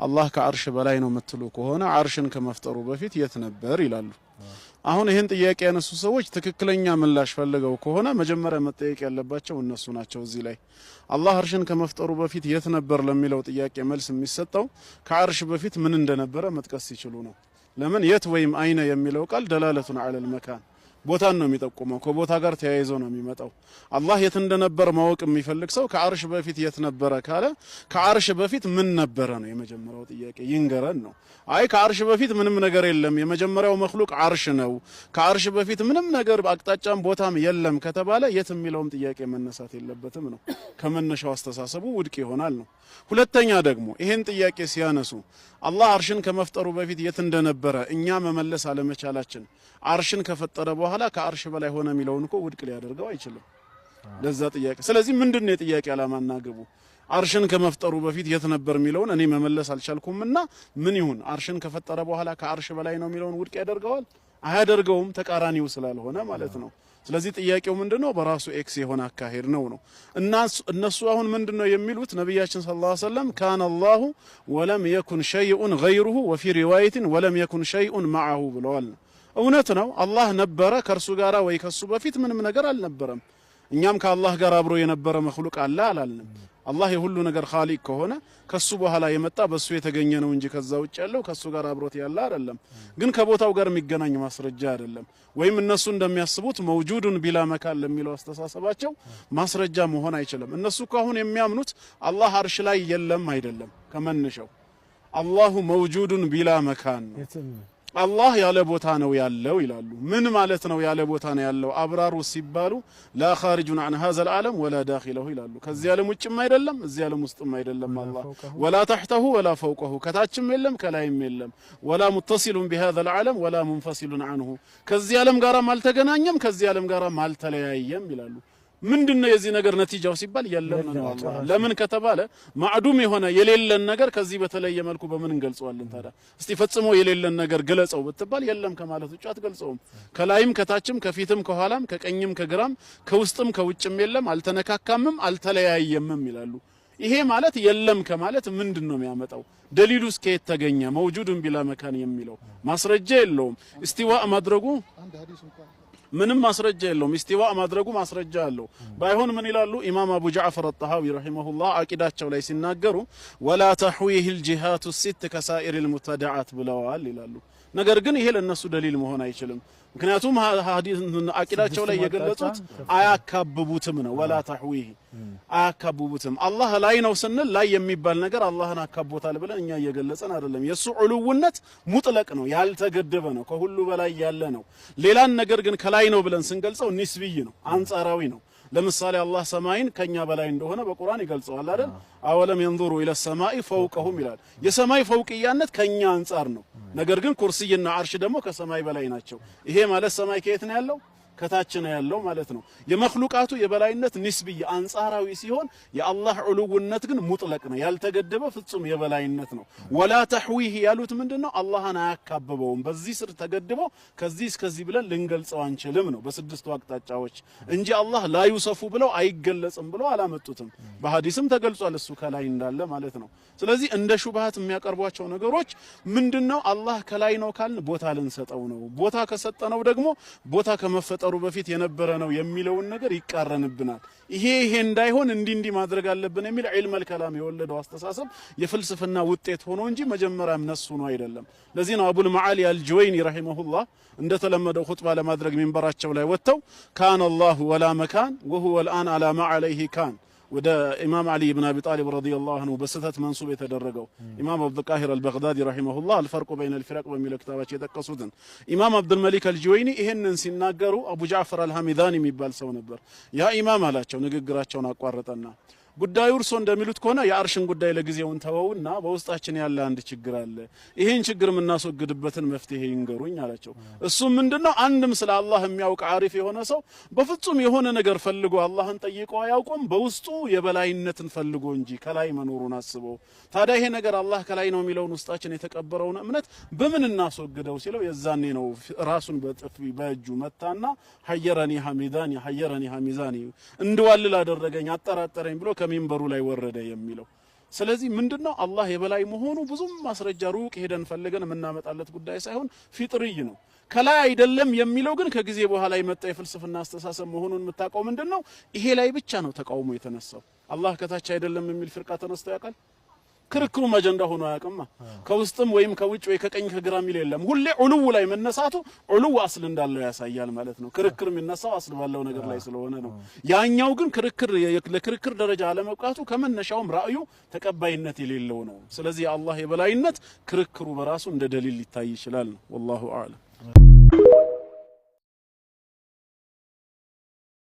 አላህ ከአርሽ በላይ ነው የምትሉ ከሆነ አርሽን ከመፍጠሩ በፊት የት ነበር ይላሉ። አሁን ይህን ጥያቄ ያነሱ ሰዎች ትክክለኛ ምላሽ ፈልገው ከሆነ መጀመሪያ መጠየቅ ያለባቸው እነሱ ናቸው። እዚህ ላይ አላህ አርሽን ከመፍጠሩ በፊት የት ነበር ለሚለው ጥያቄ መልስ የሚሰጠው ከአርሽ በፊት ምን እንደነበረ መጥቀስ ሲችሉ ነው። ለምን የት ወይም አይነ የሚለው ቃል ደላለቱን ዐለል መካን ቦታን ነው የሚጠቁመው፣ ከቦታ ጋር ተያይዞ ነው የሚመጣው። አላህ የት እንደነበር ማወቅ የሚፈልግ ሰው ከአርሽ በፊት የት ነበረ ካለ ከአርሽ በፊት ምን ነበረ ነው የመጀመሪያው ጥያቄ፣ ይንገረን ነው። አይ ከአርሽ በፊት ምንም ነገር የለም የመጀመሪያው መክሉቅ አርሽ ነው፣ ከአርሽ በፊት ምንም ነገር አቅጣጫም ቦታም የለም ከተባለ የት የሚለውም ጥያቄ መነሳት የለበትም ነው። ከመነሻው አስተሳሰቡ ውድቅ ይሆናል ነው። ሁለተኛ ደግሞ ይሄን ጥያቄ ሲያነሱ አላህ አርሽን ከመፍጠሩ በፊት የት እንደነበረ እኛ መመለስ አለመቻላችን አርሽን ከፈጠረ በኋላ ከአርሽ በላይ ሆነ የሚለውን እኮ ውድቅ ሊያደርገው አይችልም ለዛ ጥያቄ። ስለዚህ ምንድነው የጥያቄ ዓላማና ግቡ? አርሽን ከመፍጠሩ በፊት የት ነበር የሚለውን እኔ መመለስ አልቻልኩምና ምን ይሁን አርሽን ከፈጠረ በኋላ ከአርሽ በላይ ነው የሚለውን ውድቅ ያደርገዋል? አያደርገውም፣ ተቃራኒው ስላልሆነ ማለት ነው። ስለዚህ ጥያቄው ምንድነው? በራሱ ኤክስ የሆነ አካሄድ ነው። እነሱ አሁን ምንድነው የሚሉት? ነብያችን ሰለላሁ ዐለይሂ ወሰለም ካነ አላሁ ወለም የኩን ሸይኡን ገይሩሁ ወፊ ሪዋየትን ወለም የኩን ሸይኡን መዐሁ ብለዋል። እውነት ነው አላህ ነበረ ከእርሱ ጋር ወይ ከሱ በፊት ምንም ነገር አልነበረም። እኛም ከአላህ ጋር አብሮ የነበረ መክሉቅ አለ አላልንም። አላህ የሁሉ ነገር ኻሊቅ ከሆነ ከሱ በኋላ የመጣ በሱ የተገኘ ነው እንጂ ከዛ ውጭ ያለው ከሱ ጋር አብሮት ያለ አይደለም። ግን ከቦታው ጋር የሚገናኝ ማስረጃ አይደለም። ወይም እነሱ እንደሚያስቡት መውጁዱን ቢላ መካን ለሚለው አስተሳሰባቸው ማስረጃ መሆን አይችልም። እነሱ አሁን የሚያምኑት አላህ አርሽ ላይ የለም አይደለም። ከመነሻው አላሁ መውጁዱን ቢላ መካን ነው። አላህ ያለ ቦታ ነው ያለው ይላሉ። ምን ማለት ነው ያለ ቦታ ነው ያለው? አብራሩ ሲባሉ ላ ኻሪጁን አን ሀዘል ዓለም ወላ ዳኺለሁ ይላሉ። ከዚህ ዓለም ውጭም አይደለም እዚህ ዓለም ውስጥም አይደለም አላህ። ወላ ተሕተሁ ወላ ፈውቀሁ ከታችም የለም ከላይም የለም። ወላ ሙተሲሉን ቢሃዘል ዓለም ወላ ሙንፈሲሉን አንሁ ከዚህ ዓለም ጋራም አልተገናኘም ከዚህ ዓለም ጋራም አልተለያየም ይላሉ። ምንድነው የዚህ ነገር ነቲጃው ሲባል የለም ነው አላህ። ለምን ከተባለ ማዕዱም የሆነ የሌለን ነገር ከዚህ በተለየ መልኩ በምን እንገልጸዋለን ታዲያ? እስቲ ፈጽሞ የሌለን ነገር ግለጸው ብትባል የለም ከማለት ውጭ አትገልጸውም። ከላይም ከታችም ከፊትም ከኋላም ከቀኝም ከግራም ከውስጥም ከውጭም የለም፣ አልተነካካምም አልተለያየምም ይላሉ። ይሄ ማለት የለም ከማለት ምንድነው የሚያመጣው? ደሊሉ እስከየት ተገኘ? መውጁዱን ቢላ መካን የሚለው ማስረጃ የለውም። እስቲዋእ ማድረጉ ምንም ማስረጃ የለውም። ኢስቲዋ ማድረጉ ማስረጃ አለው። ባይሆን ምን ይላሉ ኢማም አቡ ጃዕፈር አጣሃዊ ረሂመሁላህ አቂዳቸው ላይ ሲናገሩ ወላ ተህዊህ الجهات الست كسائر المبتدعات ብለዋል ይላሉ። ነገር ግን ይሄ ለነሱ ደሊል መሆን አይችልም። ምክንያቱም ሐዲስ አቂዳቸው ላይ የገለጹት አያካብቡትም ነው። ወላ ተህዊህ አያካብቡትም። አላህ ላይ ነው ስንል ላይ የሚባል ነገር አላህን አካቦታል ብለን እኛ እየገለጸን አይደለም። የሱ ዑሉውነት ሙጥለቅ ነው፣ ያልተገደበ ነው፣ ከሁሉ በላይ ያለ ነው። ሌላን ነገር ግን ከላይ ነው ብለን ስንገልጸው ኒስብይ ነው፣ አንጻራዊ ነው። ለምሳሌ አላህ ሰማይን ከኛ በላይ እንደሆነ በቁርአን ይገልጸዋል አይደል? አወለም ينظروا الى السماء فوقهم ይላል። የሰማይ ፈውቅያነት ከኛ አንጻር ነው። ነገር ግን ኩርሲይና አርሽ ደግሞ ከሰማይ በላይ ናቸው። ይሄ ማለት ሰማይ ከየት ነው ያለው? ከታች ነው ያለው ማለት ነው። የመኽሉቃቱ የበላይነት ኒስብይ አንጻራዊ ሲሆን የአላህ ዑሉውነት ግን ሙጥለቅ ነው፣ ያልተገደበ ፍጹም የበላይነት ነው። ወላ ተህዊህ ያሉት ምንድነው? አላህን አያካብበውም። በዚህ ስር ተገድቦ ከዚህ እስከዚህ ብለን ልንገልጸው አንችልም ነው በስድስቱ አቅጣጫዎች እንጂ አላህ ላ ዩሰፉ ብለው አይገለጽም ብለው አላመጡትም። በሐዲስም ተገልጿል እሱ ከላይ እንዳለ ማለት ነው። ስለዚህ እንደ ሹብሃት የሚያቀርቧቸው ነገሮች ምንድነው? አላህ ከላይ ነው ካልን ቦታ ልንሰጠው ነው። ቦታ ከሰጠነው ደግሞ ቦታ ከመፈጠሩ በፊት የነበረ ነው የሚለውን ነገር ይቃረንብናል። ይሄ እንዳይሆን እንዲ ማድረግ አለብን የሚል ዒልመል ከላም የወለደው አስተሳሰብ የፍልስፍና ውጤት ሆኖ እንጂ መጀመሪያም ነሱ ነው አይደለም። ለዚህ ነው አቡል መዓሊ አልጁወይኒ ረሂመሁላህ እንደተለመደው ኹጥባ ለማድረግ ሚንበራቸው ላይ ወጥተው ካነ አላሁ ወላ መካን ወሁወ الآن على ما عليه كان ወደ ኢማም አሊ ኢብኑ አቢ ጣሊብ ረዲየላሁ ዐንሁ በስተት መንሱብ የተደረገው ኢማም አብዱል ቃሂር አልበግዳዲ ረሂመሁላህ አልፈርቁ በይነ الفرق በሚለው ክታባቸው የጠቀሱትን ኢማም አብዱል መሊክ አልጁወይኒ ይሄንን ሲናገሩ አቡ ጃዕፈር አልሐሚዳኒ የሚባል ሰው ነበር። ያ ኢማም አላቸው ንግግራቸውን አቋረጠና ጉዳዩ እርሶ እንደሚሉት ከሆነ የአርሽን ጉዳይ ለጊዜውን ተወውና በውስጣችን ያለ አንድ ችግር አለ። ይሄን ችግር የምናስወግድበትን መፍትሄ ይንገሩኝ አላቸው። እሱም ምንድነው? አንድም ስለ አላህ የሚያውቅ አሪፍ የሆነ ሰው በፍጹም የሆነ ነገር ፈልጎ አላህን ጠይቆ አያውቁም፣ በውስጡ የበላይነትን ፈልጎ እንጂ ከላይ መኖሩን አስቦ። ታዲያ ይሄ ነገር አላህ ከላይ ነው የሚለውን ውስጣችን የተቀበረውን እምነት በምን እናስወግደው ሲለው የዛኔ ነው ራሱን በጥፊ በእጁ መታና ሐየረኒ ሐሚዛኒ እንድዋልል አደረገኝ አጠራጠረኝ ብሎ ከሚንበሩ ላይ ወረደ የሚለው። ስለዚህ ምንድነው አላህ የበላይ መሆኑ ብዙም ማስረጃ ሩቅ ሄደን ፈልገን የምናመጣለት ጉዳይ ሳይሆን ፊጥርይ ነው። ከላይ አይደለም የሚለው ግን ከጊዜ በኋላ የመጣ የፍልስፍና አስተሳሰብ መሆኑን የምታውቀው ምንድነው ይሄ ላይ ብቻ ነው ተቃውሞ የተነሳው። አላህ ከታች አይደለም የሚል ፍርቃ ተነስቶ ያውቃል? ክርክሩም አጀንዳ ሆኖ አያውቅማ። ከውስጥም ወይም ከውጭ ወይ ከቀኝ ከግራ የሚል የለም። ሁሌ ዑሉው ላይ መነሳቱ ዑሉው አስል እንዳለው ያሳያል ማለት ነው። ክርክር የሚነሳው አስል ባለው ነገር ላይ ስለሆነ ነው። ያኛው ግን ክርክር ለክርክር ደረጃ አለመብቃቱ ከመነሻውም ራእዩ ተቀባይነት የሌለው ነው። ስለዚህ የአላህ የበላይነት ክርክሩ በራሱ እንደ ደሊል ሊታይ ይችላል ነው። ወላሁ አዕለም።